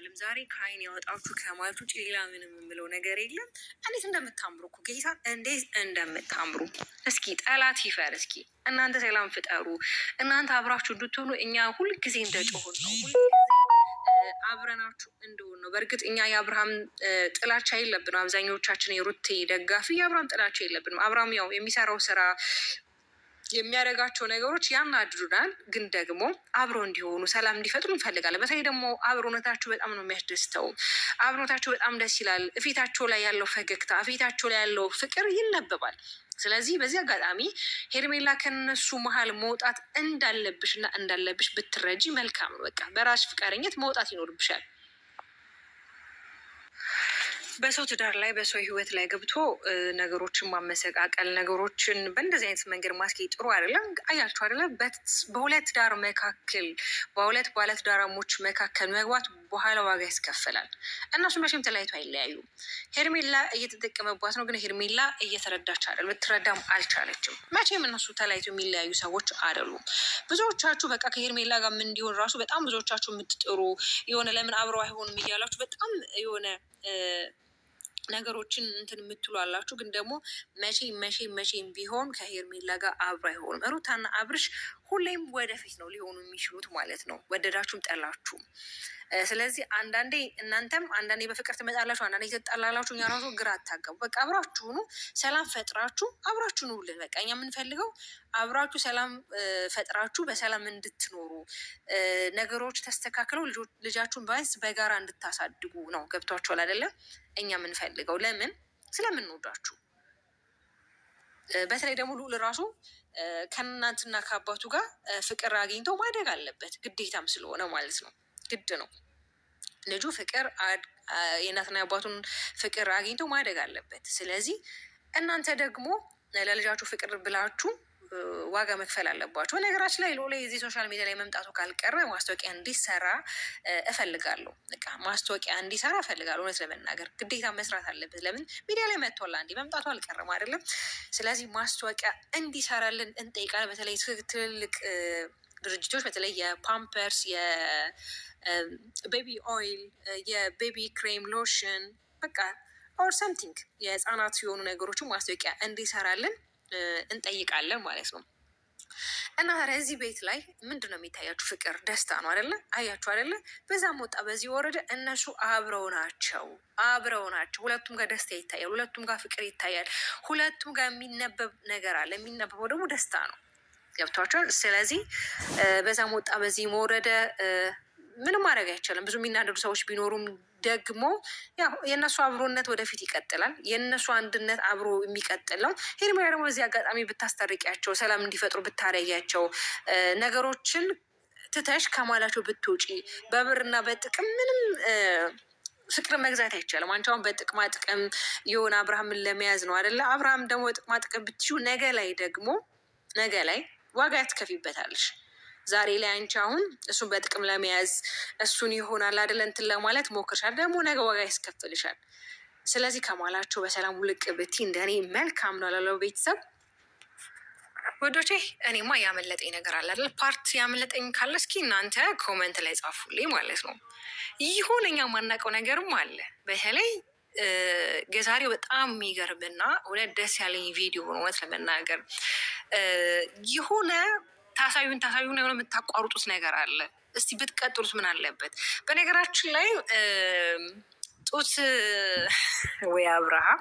አይባልም። ዛሬ ከአይን ያወጣችሁ ከማለት ውጭ ሌላ ምንም የምለው ነገር የለም። እንዴት እንደምታምሩ እኮ ጌታ፣ እንዴት እንደምታምሩ። እስኪ ጠላት ይፈር። እስኪ እናንተ ሰላም ፍጠሩ። እናንተ አብራችሁ እንድትሆኑ እኛ ሁልጊዜ እንደጮሆን ነው፣ ሁልጊዜ አብረናችሁ እንደሆን ነው። በእርግጥ እኛ የአብርሃም ጥላቻ የለብንም። አብዛኞቻችን የሩቴ ደጋፊ የአብርሃም ጥላቻ የለብንም። አብርሃም ያው የሚሰራው ስራ የሚያደርጋቸው ነገሮች ያናድዱናል፣ ግን ደግሞ አብሮ እንዲሆኑ ሰላም እንዲፈጥሩ እንፈልጋለን። በተለይ ደግሞ አብሮነታችሁ በጣም ነው የሚያስደስተው። አብሮነታችሁ በጣም ደስ ይላል። ፊታቸው ላይ ያለው ፈገግታ፣ ፊታቸው ላይ ያለው ፍቅር ይነበባል። ስለዚህ በዚህ አጋጣሚ ሄርሜላ ከነሱ መሀል መውጣት እንዳለብሽ እና እንዳለብሽ ብትረጂ መልካም ነው። በቃ በራስሽ ፍቃደኝነት መውጣት ይኖርብሻል። በሰው ትዳር ላይ በሰው ህይወት ላይ ገብቶ ነገሮችን ማመሰቃቀል፣ ነገሮችን በእንደዚህ አይነት መንገድ ማስኬድ ጥሩ አይደለም። አያችሁ አይደለም? በሁለት ዳር መካከል በሁለት ባለትዳራሞች መካከል መግባት በኋላ ዋጋ ያስከፍላል። እነሱ መቼም ተለያይቶ አይለያዩም። ሄርሜላ እየተጠቀመባት ነው፣ ግን ሄርሜላ እየተረዳች አይደል፣ ልትረዳም አልቻለችም። መቼም እነሱ ተለያይቶ የሚለያዩ ሰዎች አይደሉም። ብዙዎቻችሁ በቃ ከሄርሜላ ጋር ምን እንዲሆን ራሱ በጣም ብዙዎቻችሁ የምትጥሩ የሆነ ለምን አብረው አይሆንም እያላችሁ በጣም የሆነ ነገሮችን እንትን የምትሉ አላችሁ። ግን ደግሞ መቼም ቢሆን ከሄርሜላ ጋር አብሮ አይሆንም። ሩታና አብርሽ ሁሌም ወደፊት ነው ሊሆኑ የሚችሉት ማለት ነው፣ ወደዳችሁም ጠላችሁም። ስለዚህ አንዳንዴ እናንተም አንዳንዴ በፍቅር ትመጣላችሁ፣ አንዳንዴ ትጣላላችሁ። እኛ ራሱ ግራ አታጋቡ። በቃ አብራችሁ ኑ፣ ሰላም ፈጥራችሁ አብራችሁ ኑልን። በቃ እኛ የምንፈልገው አብራችሁ ሰላም ፈጥራችሁ በሰላም እንድትኖሩ፣ ነገሮች ተስተካክለው ልጃችሁን ቢያንስ በጋራ እንድታሳድጉ ነው። ገብቷችኋል አይደለም? እኛ የምንፈልገው ለምን ስለምንወዳችሁ። በተለይ ደግሞ ልዑል ራሱ ከእናትና ከአባቱ ጋር ፍቅር አግኝተው ማደግ አለበት፣ ግዴታም ስለሆነ ማለት ነው። ግድ ነው። ልጁ ፍቅር የእናትና የአባቱን ፍቅር አግኝተው ማደግ አለበት። ስለዚህ እናንተ ደግሞ ለልጃችሁ ፍቅር ብላችሁ ዋጋ መክፈል አለባቸው። ነገራችን ላይ ሎላ የዚህ ሶሻል ሚዲያ ላይ መምጣቱ ካልቀረ ማስታወቂያ እንዲሰራ እፈልጋለሁ። በቃ ማስታወቂያ እንዲሰራ እፈልጋለሁ። እውነት ለመናገር ግዴታ መስራት አለበት። ለምን ሚዲያ ላይ መጥቷል፣ አንዴ መምጣቱ አልቀረም አይደለም። ስለዚህ ማስታወቂያ እንዲሰራልን እንጠይቃለን። በተለይ ትልልቅ ድርጅቶች በተለይ የፓምፐርስ፣ የቤቢ ኦይል፣ የቤቢ ክሬም ሎሽን በቃ ኦር ሰምቲንግ የህፃናት የሆኑ ነገሮችን ማስታወቂያ እንዲሰራልን እንጠይቃለን ማለት ነው። እና ታዲያ እዚህ ቤት ላይ ምንድን ነው የሚታያችሁ? ፍቅር፣ ደስታ ነው አይደለ? አያችሁ አይደለ? በዛም ወጣ በዚህ ወረደ፣ እነሱ አብረው ናቸው። ሁለቱም ጋር ደስታ ይታያል፣ ሁለቱም ጋር ፍቅር ይታያል፣ ሁለቱም ጋር የሚነበብ ነገር አለ። የሚነበበው ደግሞ ደስታ ነው። ገብቷቸዋል። ስለዚህ በዛም ወጣ በዚህ መውረደ ምንም ማድረግ አይቻልም። ብዙ የሚናደዱ ሰዎች ቢኖሩም ደግሞ ያው የእነሱ አብሮነት ወደፊት ይቀጥላል። የእነሱ አንድነት አብሮ የሚቀጥል ነው። ሄርሜላ ደግሞ በዚህ አጋጣሚ ብታስታርቂያቸው፣ ሰላም እንዲፈጥሩ ብታረጊያቸው፣ ነገሮችን ትተሽ ከማላቸው ብትውጪ፣ በብርና በጥቅም ምንም ፍቅር መግዛት አይቻልም። አንቺ አሁን በጥቅማ ጥቅም የሆነ አብርሃምን ለመያዝ ነው አይደለ? አብርሃም ደግሞ በጥቅማ ጥቅም ብትይው ነገ ላይ ዋጋ ያትከፊበታለሽ። ዛሬ ላይ አንቺ አሁን እሱን በጥቅም ለመያዝ እሱን ይሆናል አይደለ እንትን ለማለት ሞክርሻል፣ ደግሞ ነገ ዋጋ ያስከፍልሻል። ስለዚህ ከማላቸው በሰላም ውልቅ ብቲ እንደኔ መልካም ነው ላለው ቤተሰብ ወዶቼ። እኔማ ያመለጠኝ ነገር አለ አይደል? ፓርት ያመለጠኝ ካለ እስኪ እናንተ ኮመንት ላይ ጻፉልኝ ማለት ነው። ይሁን እኛ ማናውቀው ነገርም አለ። በተለይ የዛሬው በጣም የሚገርምና እውነት ደስ ያለኝ ቪዲዮ ነው። እውነት ለመናገር የሆነ ታሳዩን የሆነ የምታቋርጡት ነገር አለ። እስቲ ብትቀጥሉት ምን አለበት? በነገራችን ላይ ጡት ወይ አብርሃም